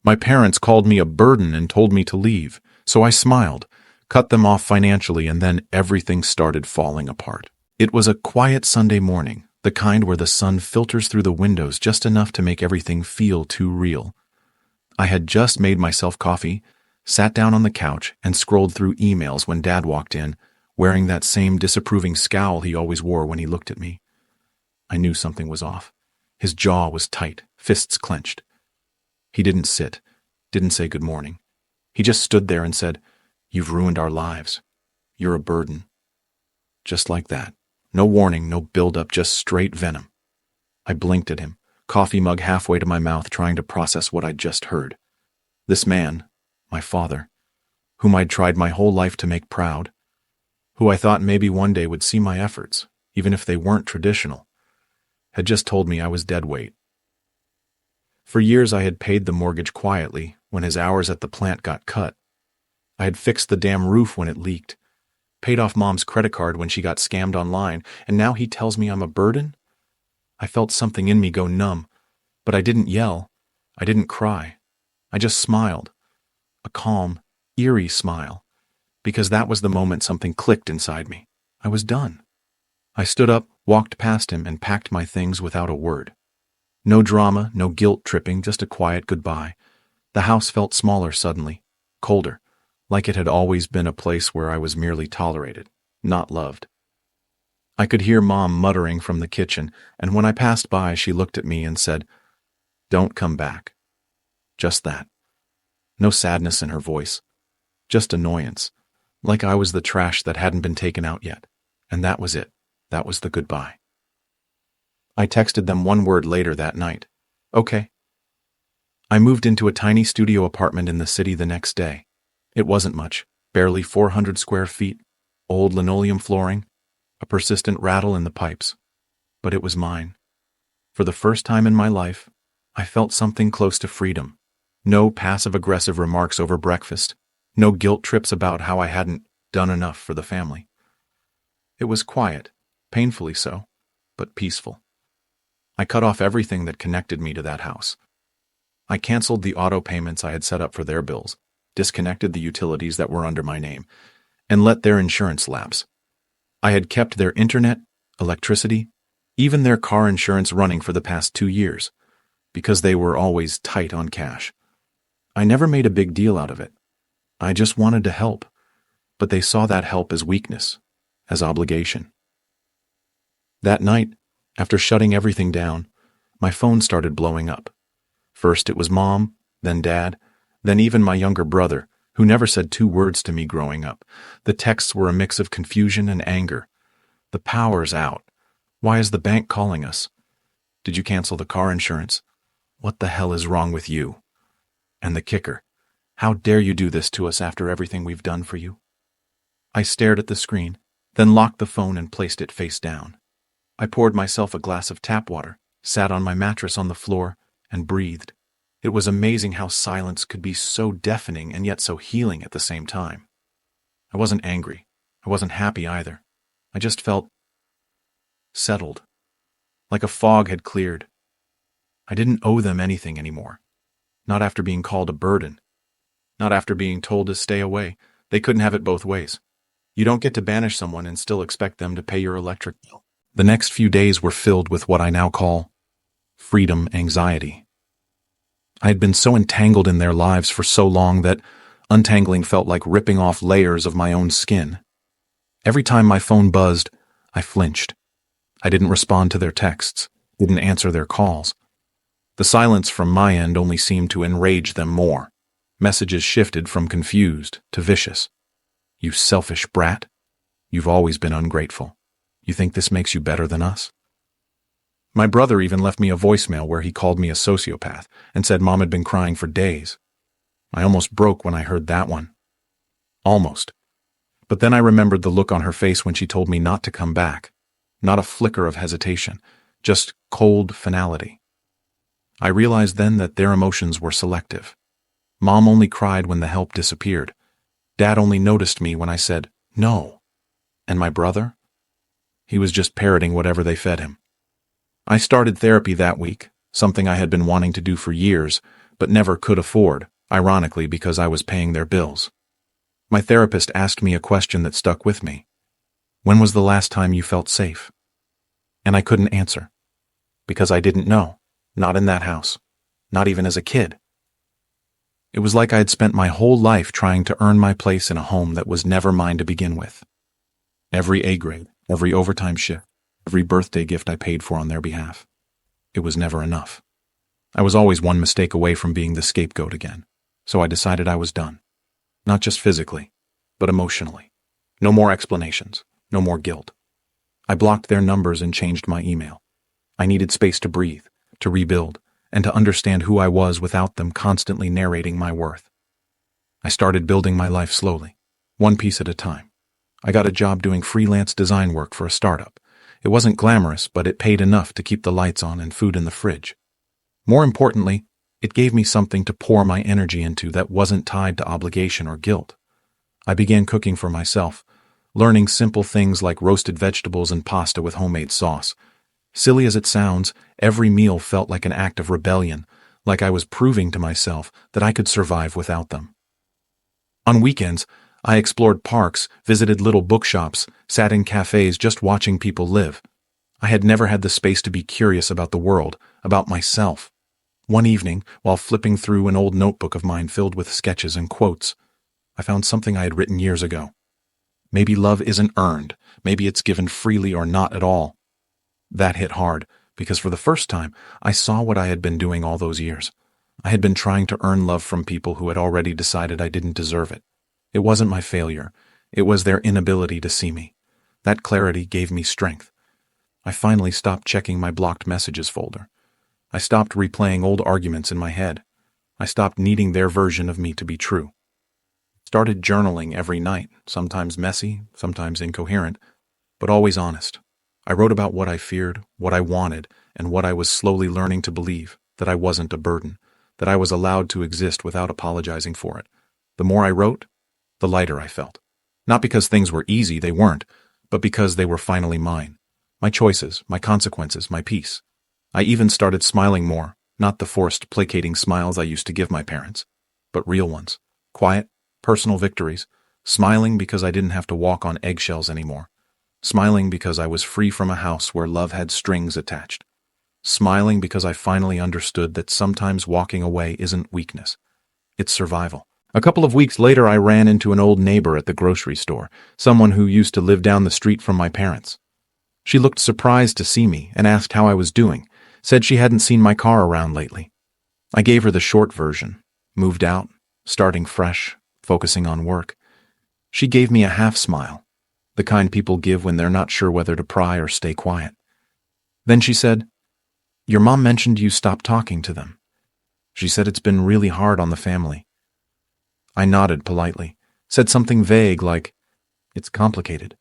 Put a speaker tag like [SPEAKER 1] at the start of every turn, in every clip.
[SPEAKER 1] My parents called me a burden and told me to leave, so I smiled, cut them off financially, and then everything started falling apart. It was a quiet Sunday morning, the kind where the sun filters through the windows just enough to make everything feel too real. I had just made myself coffee, sat down on the couch, and scrolled through emails when Dad walked in, wearing that same disapproving scowl he always wore when he looked at me. I knew something was off. His jaw was tight, fists clenched. He didn't sit, didn't say good morning. He just stood there and said, "You've ruined our lives. You're a burden." Just like that. No warning, no build-up, just straight venom. I blinked at him, coffee mug halfway to my mouth, trying to process what I'd just heard. This man, my father, whom I'd tried my whole life to make proud, who I thought maybe one day would see my efforts, even if they weren't traditional, had just told me I was dead weight. For years I had paid the mortgage quietly when his hours at the plant got cut. I had fixed the damn roof when it leaked, paid off Mom's credit card when she got scammed online, and now he tells me I'm a burden? I felt something in me go numb, but I didn't yell. I didn't cry. I just smiled. A calm, eerie smile, because that was the moment something clicked inside me. I was done. I stood up, walked past him, and packed my things without a word. No drama, no guilt-tripping, just a quiet goodbye. The house felt smaller suddenly, colder, like it had always been a place where I was merely tolerated, not loved. I could hear Mom muttering from the kitchen, and when I passed by, she looked at me and said, "Don't come back." Just that. No sadness in her voice, just annoyance, like I was the trash that hadn't been taken out yet. And that was it. That was the goodbye. I texted them one word later that night. Okay. I moved into a tiny studio apartment in the city the next day. It wasn't much, barely 400 square feet, old linoleum flooring, a persistent rattle in the pipes. But it was mine. For the first time in my life, I felt something close to freedom. No passive-aggressive remarks over breakfast. No guilt trips about how I hadn't done enough for the family. It was quiet, painfully so, but peaceful. I cut off everything that connected me to that house. I canceled the auto payments I had set up for their bills, disconnected the utilities that were under my name, and let their insurance lapse. I had kept their internet, electricity, even their car insurance running for the past 2 years, because they were always tight on cash. I never made a big deal out of it. I just wanted to help, but they saw that help as weakness, as obligation. That night, after shutting everything down, my phone started blowing up. First it was Mom, then Dad, then even my younger brother, who never said 2 words to me growing up. The texts were a mix of confusion and anger. "The power's out. Why is the bank calling us? Did you cancel the car insurance? What the hell is wrong with you? And the kicker, how dare you do this to us after everything we've done for you?" I stared at the screen, then locked the phone and placed it face down. I poured myself a glass of tap water, sat on my mattress on the floor, and breathed. It was amazing how silence could be so deafening and yet so healing at the same time. I wasn't angry. I wasn't happy either. I just felt settled, like a fog had cleared. I didn't owe them anything anymore. Not after being called a burden. Not after being told to stay away. They couldn't have it both ways. You don't get to banish someone and still expect them to pay your electric bill. The next few days were filled with what I now call freedom anxiety. I had been so entangled in their lives for so long that untangling felt like ripping off layers of my own skin. Every time my phone buzzed, I flinched. I didn't respond to their texts, didn't answer their calls. The silence from my end only seemed to enrage them more. Messages shifted from confused to vicious. "You selfish brat. You've always been ungrateful. You think this makes you better than us?" My brother even left me a voicemail where he called me a sociopath and said Mom had been crying for days. I almost broke when I heard that one. Almost. But then I remembered the look on her face when she told me not to come back. Not a flicker of hesitation, just cold finality. I realized then that their emotions were selective. Mom only cried when the help disappeared. Dad only noticed me when I said, "No." And my brother? He was just parroting whatever they fed him. I started therapy that week, something I had been wanting to do for years, but never could afford, ironically because I was paying their bills. My therapist asked me a question that stuck with me. When was the last time you felt safe? And I couldn't answer. Because I didn't know. Not in that house. Not even as a kid. It was like I had spent my whole life trying to earn my place in a home that was never mine to begin with. Every A grade, every overtime shift, every birthday gift I paid for on their behalf. It was never enough. I was always one mistake away from being the scapegoat again, so I decided I was done. Not just physically, but emotionally. No more explanations, no more guilt. I blocked their numbers and changed my email. I needed space to breathe, to rebuild, and to understand who I was without them constantly narrating my worth. I started building my life slowly, one piece at a time. I got a job doing freelance design work for a startup. It wasn't glamorous, but it paid enough to keep the lights on and food in the fridge. More importantly, it gave me something to pour my energy into that wasn't tied to obligation or guilt. I began cooking for myself, learning simple things like roasted vegetables and pasta with homemade sauce. Silly as it sounds, every meal felt like an act of rebellion, like I was proving to myself that I could survive without them. On weekends, I explored parks, visited little bookshops, sat in cafes just watching people live. I had never had the space to be curious about the world, about myself. One evening, while flipping through an old notebook of mine filled with sketches and quotes, I found something I had written years ago. Maybe love isn't earned, maybe it's given freely or not at all. That hit hard, because for the first time, I saw what I had been doing all those years. I had been trying to earn love from people who had already decided I didn't deserve it. It wasn't my failure. It was their inability to see me. That clarity gave me strength. I finally stopped checking my blocked messages folder. I stopped replaying old arguments in my head. I stopped needing their version of me to be true. Started journaling every night, sometimes messy, sometimes incoherent, but always honest. I wrote about what I feared, what I wanted, and what I was slowly learning to believe, that I wasn't a burden, that I was allowed to exist without apologizing for it. The more I wrote, the lighter I felt. Not because things were easy, they weren't, but because they were finally mine. My choices, my consequences, my peace. I even started smiling more, not the forced, placating smiles I used to give my parents, but real ones. Quiet, personal victories. Smiling because I didn't have to walk on eggshells anymore. Smiling because I was free from a house where love had strings attached. Smiling because I finally understood that sometimes walking away isn't weakness. It's survival. A couple of weeks later, I ran into an old neighbor at the grocery store, someone who used to live down the street from my parents. She looked surprised to see me and asked how I was doing, said she hadn't seen my car around lately. I gave her the short version. Moved out, starting fresh, focusing on work. She gave me a half smile, the kind people give when they're not sure whether to pry or stay quiet. Then she said, "Your mom mentioned you stopped talking to them. She said it's been really hard on the family." I nodded politely, said something vague like, "It's complicated."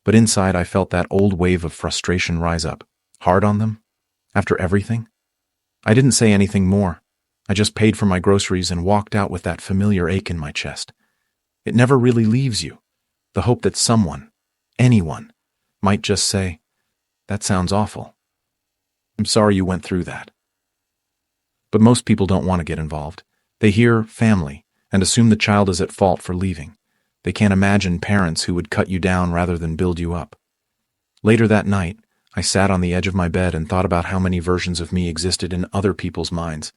[SPEAKER 1] But inside I felt that old wave of frustration rise up. Hard on them? After everything? I didn't say anything more. I just paid for my groceries and walked out with that familiar ache in my chest. It never really leaves you. The hope that someone, anyone, might just say, "That sounds awful. I'm sorry you went through that." But most people don't want to get involved. They hear family and assume the child is at fault for leaving. They can't imagine parents who would cut you down rather than build you up. Later that night, I sat on the edge of my bed and thought about how many versions of me existed in other people's minds.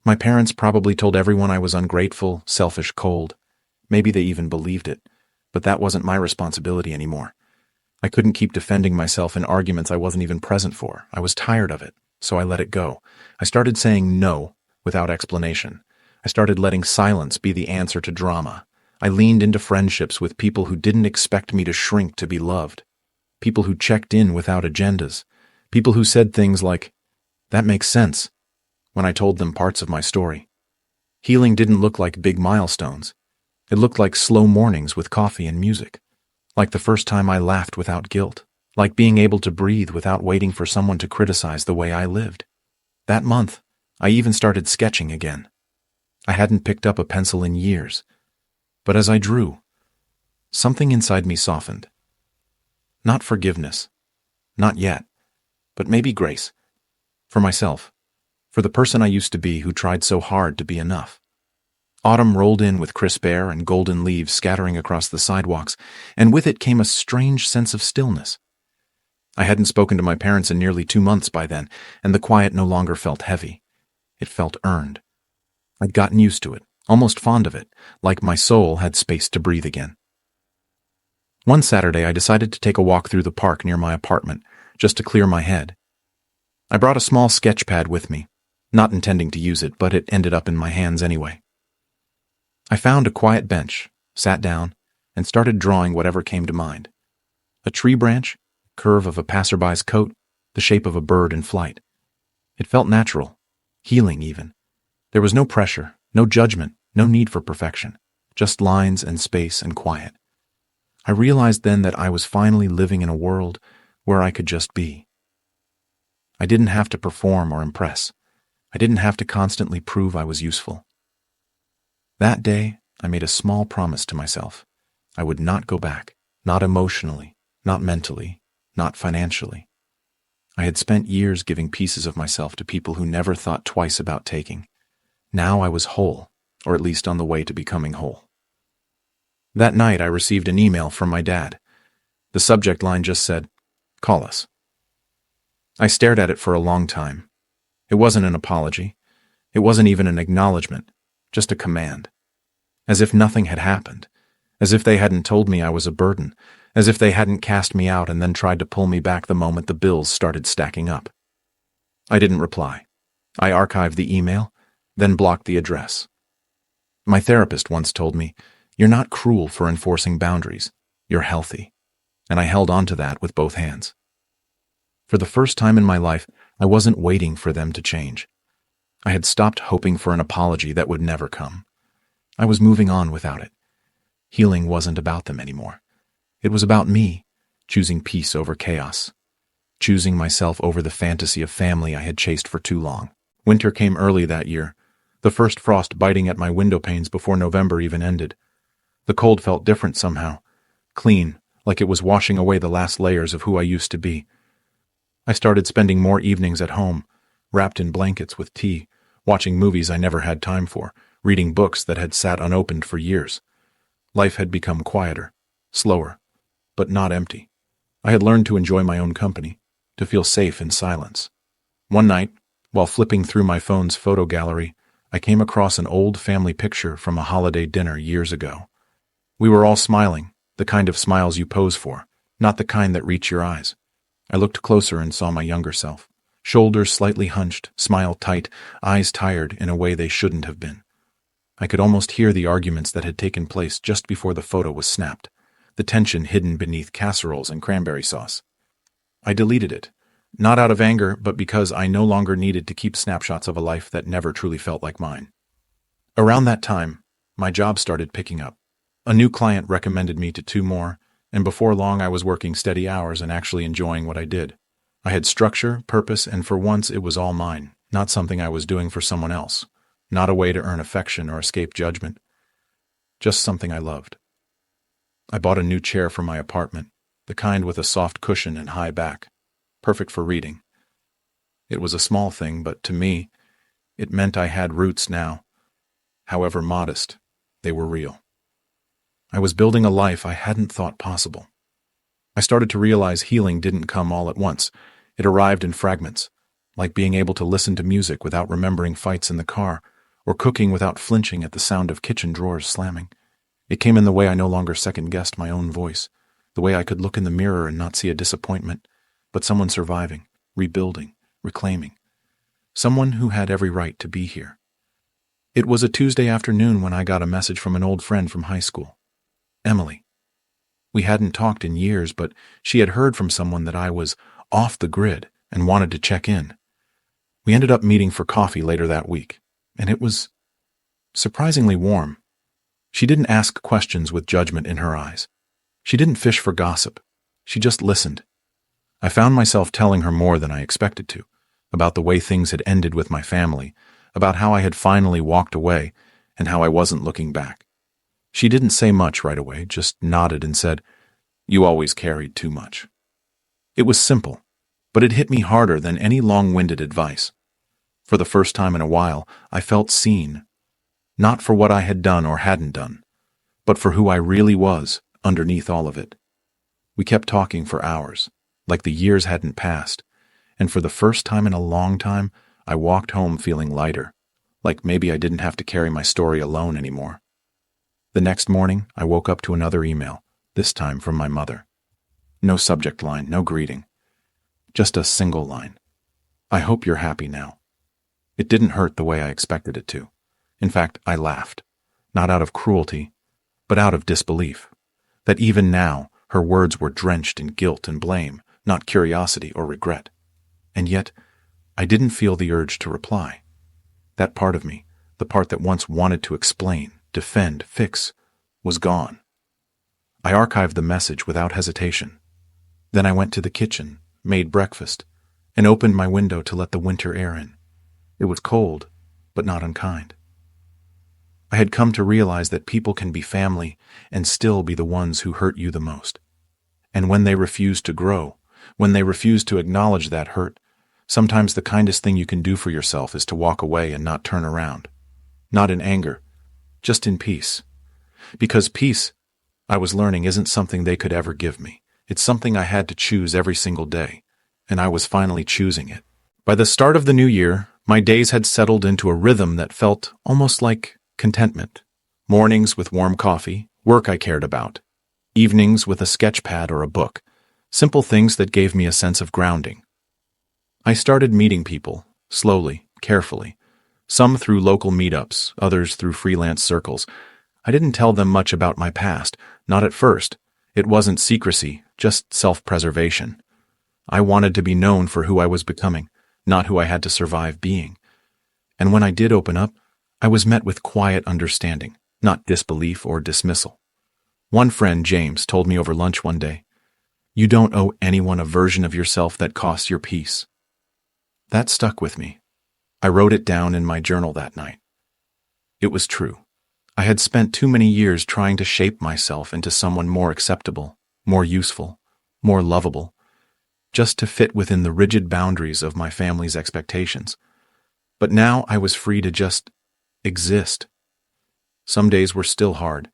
[SPEAKER 1] My parents probably told everyone I was ungrateful, selfish, cold. Maybe they even believed it, but that wasn't my responsibility anymore. I couldn't keep defending myself in arguments I wasn't even present for. I was tired of it, so I let it go. I started saying no without explanation. I started letting silence be the answer to drama. I leaned into friendships with people who didn't expect me to shrink to be loved. People who checked in without agendas. People who said things like, "That makes sense," when I told them parts of my story. Healing didn't look like big milestones. It looked like slow mornings with coffee and music. Like the first time I laughed without guilt. Like being able to breathe without waiting for someone to criticize the way I lived. That month, I even started sketching again. I hadn't picked up a pencil in years. But as I drew, something inside me softened. Not forgiveness. Not yet. But maybe grace. For myself. for the person I used to be who tried so hard to be enough. Autumn rolled in with crisp air and golden leaves scattering across the sidewalks, and with it came a strange sense of stillness. I hadn't spoken to my parents in nearly 2 months by then, and the quiet no longer felt heavy. It felt earned. I'd gotten used to it, almost fond of it, like my soul had space to breathe again. One Saturday, I decided to take a walk through the park near my apartment, just to clear my head. I brought a small sketch pad with me, not intending to use it, but it ended up in my hands anyway. I found a quiet bench, sat down, and started drawing whatever came to mind. A tree branch, curve of a passerby's coat, the shape of a bird in flight. It felt natural, healing even. There was no pressure, no judgment, no need for perfection, just lines and space and quiet. I realized then that I was finally living in a world where I could just be. I didn't have to perform or impress. I didn't have to constantly prove I was useful. That day, I made a small promise to myself. I would not go back, not emotionally, not mentally, not financially. I had spent years giving pieces of myself to people who never thought twice about taking. Now I was whole, or at least on the way to becoming whole. That night, I received an email from my dad. The subject line just said, "Call us." I stared at it for a long time. It wasn't an apology. It wasn't even an acknowledgement, just a command. As if nothing had happened. As if they hadn't told me I was a burden. As if they hadn't cast me out and then tried to pull me back the moment the bills started stacking up. I didn't reply. I archived the email, then blocked the address. My therapist once told me, "You're not cruel for enforcing boundaries. You're healthy." And I held on to that with both hands. For the first time in my life, I wasn't waiting for them to change. I had stopped hoping for an apology that would never come. I was moving on without it. Healing wasn't about them anymore. It was about me, choosing peace over chaos, choosing myself over the fantasy of family I had chased for too long. Winter came early that year, the first frost biting at my window panes before November even ended. The cold felt different somehow, clean, like it was washing away the last layers of who I used to be. I started spending more evenings at home, wrapped in blankets with tea, watching movies I never had time for, reading books that had sat unopened for years. Life had become quieter, slower, but not empty. I had learned to enjoy my own company, to feel safe in silence. One night, while flipping through my phone's photo gallery, I came across an old family picture from a holiday dinner years ago. We were all smiling, the kind of smiles you pose for, not the kind that reach your eyes. I looked closer and saw my younger self. Shoulders slightly hunched, smile tight, eyes tired in a way they shouldn't have been. I could almost hear the arguments that had taken place just before the photo was snapped, the tension hidden beneath casseroles and cranberry sauce. I deleted it, not out of anger, but because I no longer needed to keep snapshots of a life that never truly felt like mine. Around that time, my job started picking up. A new client recommended me to 2 more, and before long I was working steady hours and actually enjoying what I did. I had structure, purpose, and for once it was all mine, not something I was doing for someone else, not a way to earn affection or escape judgment, just something I loved. I bought a new chair for my apartment, the kind with a soft cushion and high back, perfect for reading. It was a small thing, but to me, it meant I had roots now. However modest, they were real. I was building a life I hadn't thought possible. I started to realize healing didn't come all at once. It arrived in fragments, like being able to listen to music without remembering fights in the car, or cooking without flinching at the sound of kitchen drawers slamming. It came in the way I no longer second-guessed my own voice, the way I could look in the mirror and not see a disappointment, but someone surviving, rebuilding, reclaiming. Someone who had every right to be here. It was a Tuesday afternoon when I got a message from an old friend from high school. Emily. We hadn't talked in years, but she had heard from someone that I was off the grid and wanted to check in. We ended up meeting for coffee later that week, and it was surprisingly warm. She didn't ask questions with judgment in her eyes. She didn't fish for gossip. She just listened. I found myself telling her more than I expected to, about the way things had ended with my family, about how I had finally walked away, and how I wasn't looking back. She didn't say much right away, just nodded and said, "You always carried too much." It was simple, but it hit me harder than any long-winded advice. For the first time in a while, I felt seen, not for what I had done or hadn't done, but for who I really was underneath all of it. We kept talking for hours, like the years hadn't passed, and for the first time in a long time, I walked home feeling lighter, like maybe I didn't have to carry my story alone anymore. The next morning, I woke up to another email, this time from my mother. No subject line, no greeting. Just a single line. I hope you're happy now. It didn't hurt the way I expected it to. In fact, I laughed. Not out of cruelty, but out of disbelief. That even now, her words were drenched in guilt and blame, not curiosity or regret. And yet, I didn't feel the urge to reply. That part of me, the part that once wanted to explain, defend, fix, was gone. I archived the message without hesitation. Then I went to the kitchen, made breakfast, and opened my window to let the winter air in. It was cold, but not unkind. I had come to realize that people can be family and still be the ones who hurt you the most. And when they refuse to grow, when they refuse to acknowledge that hurt, sometimes the kindest thing you can do for yourself is to walk away and not turn around. Not in anger, just in peace. Because peace, I was learning, isn't something they could ever give me. It's something I had to choose every single day, and I was finally choosing it. By the start of the new year, my days had settled into a rhythm that felt almost like contentment. Mornings with warm coffee, work I cared about. Evenings with a sketch pad or a book. Simple things that gave me a sense of grounding. I started meeting people, slowly, carefully. Some through local meetups, others through freelance circles. I didn't tell them much about my past, not at first. It wasn't secrecy, just self-preservation. I wanted to be known for who I was becoming, not who I had to survive being. And when I did open up, I was met with quiet understanding, not disbelief or dismissal. One friend, James, told me over lunch one day, "You don't owe anyone a version of yourself that costs your peace." That stuck with me. I wrote it down in my journal that night. It was true. I had spent too many years trying to shape myself into someone more acceptable, more useful, more lovable, just to fit within the rigid boundaries of my family's expectations. But now I was free to just exist. Some days were still hard.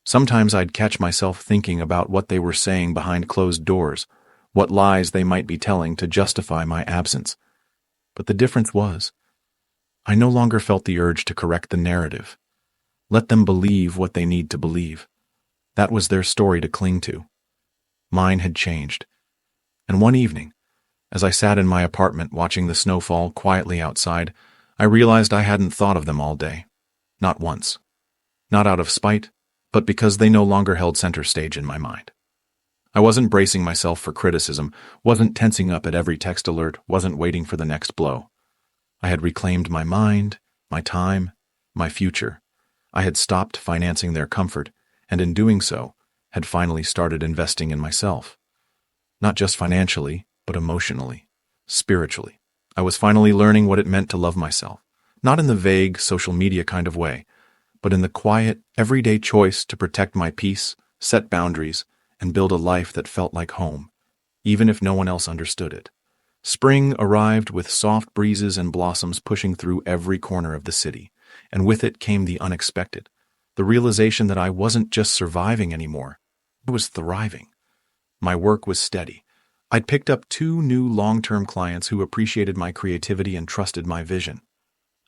[SPEAKER 1] Sometimes I'd catch myself thinking about what they were saying behind closed doors, what lies they might be telling to justify my absence. But the difference was, I no longer felt the urge to correct the narrative. Let them believe what they need to believe. That was their story to cling to. Mine had changed. And one evening, as I sat in my apartment watching the snow fall quietly outside, I realized I hadn't thought of them all day. Not once. Not out of spite, but because they no longer held center stage in my mind. I wasn't bracing myself for criticism, wasn't tensing up at every text alert, wasn't waiting for the next blow. I had reclaimed my mind, my time, my future. I had stopped financing their comfort, and in doing so, had finally started investing in myself. Not just financially, but emotionally, spiritually. I was finally learning what it meant to love myself, not in the vague social media kind of way, but in the quiet, everyday choice to protect my peace, set boundaries, and build a life that felt like home, even if no one else understood it. Spring arrived with soft breezes and blossoms pushing through every corner of the city, and with it came the unexpected, the realization that I wasn't just surviving anymore, I was thriving. My work was steady. I'd picked up 2 new long-term clients who appreciated my creativity and trusted my vision.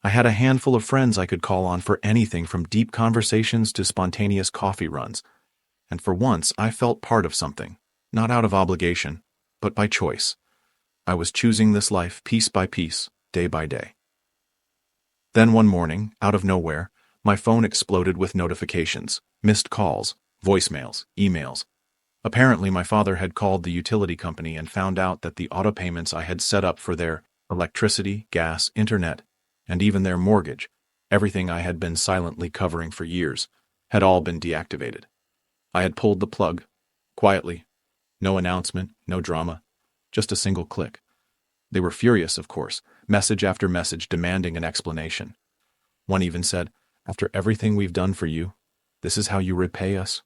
[SPEAKER 1] I had a handful of friends I could call on for anything from deep conversations to spontaneous coffee runs. And for once, I felt part of something, not out of obligation, but by choice. I was choosing this life piece by piece, day by day. Then one morning, out of nowhere, my phone exploded with notifications, missed calls, voicemails, emails. Apparently, my father had called the utility company and found out that the auto payments I had set up for their electricity, gas, internet, and even their mortgage, everything I had been silently covering for years, had all been deactivated. I had pulled the plug, quietly, no announcement, no drama, just a single click. They were furious, of course, message after message demanding an explanation. One even said, "After everything we've done for you, this is how you repay us?"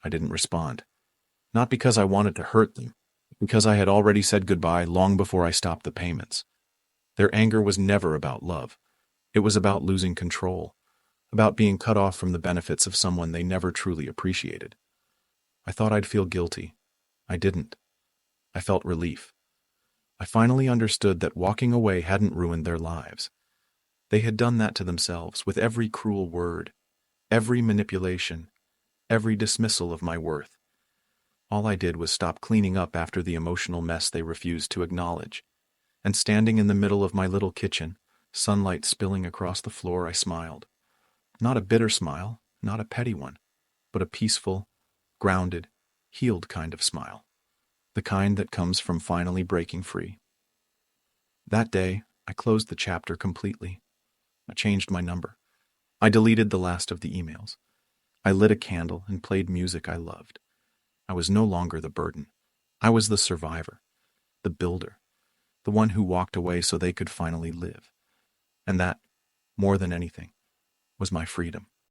[SPEAKER 1] I didn't respond. Not because I wanted to hurt them, but because I had already said goodbye long before I stopped the payments. Their anger was never about love. It was about losing control, about being cut off from the benefits of someone they never truly appreciated. I thought I'd feel guilty. I didn't. I felt relief. I finally understood that walking away hadn't ruined their lives. They had done that to themselves with every cruel word, every manipulation, every dismissal of my worth. All I did was stop cleaning up after the emotional mess they refused to acknowledge. And standing in the middle of my little kitchen, sunlight spilling across the floor, I smiled. Not a bitter smile, not a petty one, but a peaceful, grounded, healed kind of smile. The kind that comes from finally breaking free. That day, I closed the chapter completely. I changed my number. I deleted the last of the emails. I lit a candle and played music I loved. I was no longer the burden. I was the survivor, the builder, the one who walked away so they could finally live. And that, more than anything, was my freedom.